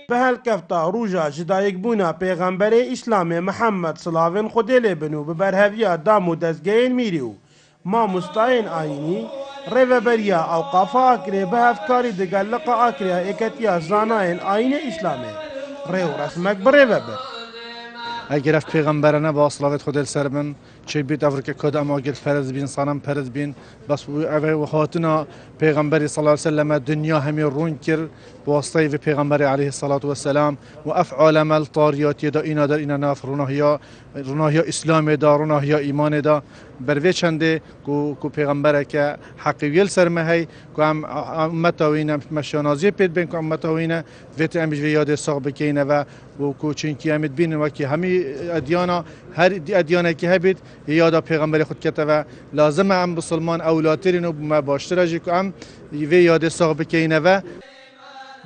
به هلکفتا روژا جدایک بونا پیغمبر اسلام محمد صلاوین خودی لبنو به برهویا دام و دزگین میریو ما مستعین آینی ریوبریا اوقافا آکری به هفکاری دگلق آکریا اکتیا زاناین آین اسلامه ریو رسمک بریوبر اگر اف پیغمبرانه با صلوات خود سر بن چه بیت افریقا کد اما اگر فرض بین سانم فرض بین بس و خاطنا پیغمبر صلی الله علیه و سلم دنیا همه رون کرد واسطه و پیغمبر علیه الصلاة و السلام و افعال مل طاریات دا اینا در اینا ناف روناهیا اسلام دا روناهیا ایمان دا بروی چنده کو پیغمبر که حقیقیل سرمه هی کو هم امتاوینه مشانازی پید بین کو امتاوینه ویت امج یاد ساق بکینه و کو چنکی امید بین و که همه ادیانا هر ادیانه که هبید یاد پیغمبر خود کته و لازم هم مسلمان اولاترین و ما باشتر اجی کو هم وی یاد ساق بکینه و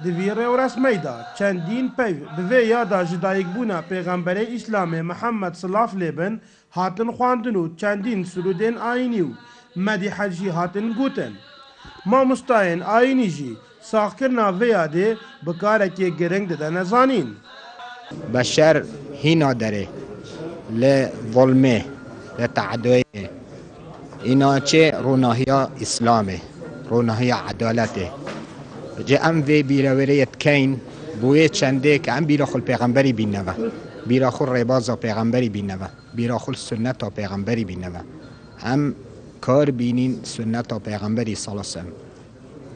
دویره و رسمی دا چندین پیو به یادا جدایک بونا پیغمبر اسلام محمد صلاف لبن هاتن خواندن و چندین سرودین آینی و مدی حجی هاتن گوتن ما مستعین آینی جی ساخرنا ویاده بکارکی گرنگ ده نزانین بشر هینا داره لظلمه لتعدیه اینا چه روناهیا اسلامه روناهیا عدالته جه ام وی بیراوریت کین بوی چنده که ام بیراخل پیغمبری بیننوه بیراخل ریبازا پیغمبری بیننوه بیراخل سنت پیغمبری بیننوه هم کار بینین سنت پیغمبری صلی الله علیه وسلم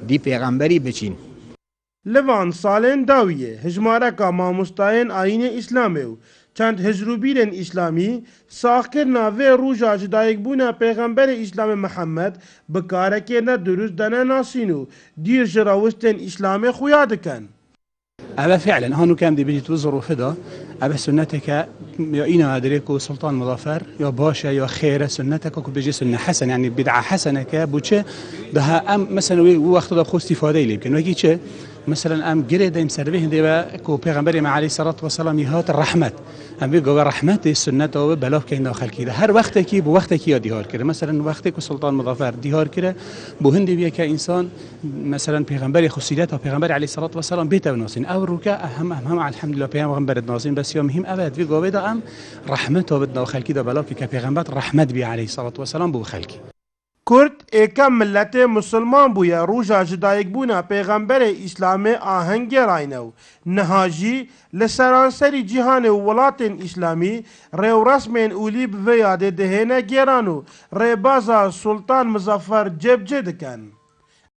دی پیغمبری بچین لوان سالین داویه هجمارکا ما مستعین آین اسلامه و چند هجروبیرن اسلامی ساخرنا و روژا جدایک بونا پیغمبر اسلام محمد بکارکی نه درست دنه ناسینو دیر جراوستن اسلام خویا دکن أبا فعلا هانو كان دي بيجي توزر فدا أبا سنتك يا إنا أدريكو سلطان مظفر يا باشا يا خير سنتك وكو بيجي سنة حسنة يعني بدعة حسنة كبوتشة ده أم مثلا وقت ده خو استفادة يمكن ويجي شيء مثلا أم جري ده مسربيه ده كو بيغمبري مع عليه الصلاة والسلام يهات الرحمة أم بيجوا رحمة السنة وبلاف كين داخل كده هر وقت كي بوقت كي يا ديار كده مثلا وقت كو سلطان مظفر ديار كده بهندي بيا كإنسان مثلا بيغمبري خصيلته بيغمبري عليه الصلاة والسلام بيته وناسين أو ركا أهم الحمد لله بيغمبر ناسين بس يوم هم أبد في جوابه أم رحمته بدنا خلقي ده بلاف كبيغمبر رحمة بي عليه الصلاة والسلام بو خلقي کرد ایکم ملت مسلمان بویا روژا جدایک بونا پیغمبر اسلام آهنگ راینو نهاجی لسرانسری جهان ولات اسلامی ریو رسمین اولی بویاده دهنه گیرانو ریبازا سلطان مظفر جب جدکن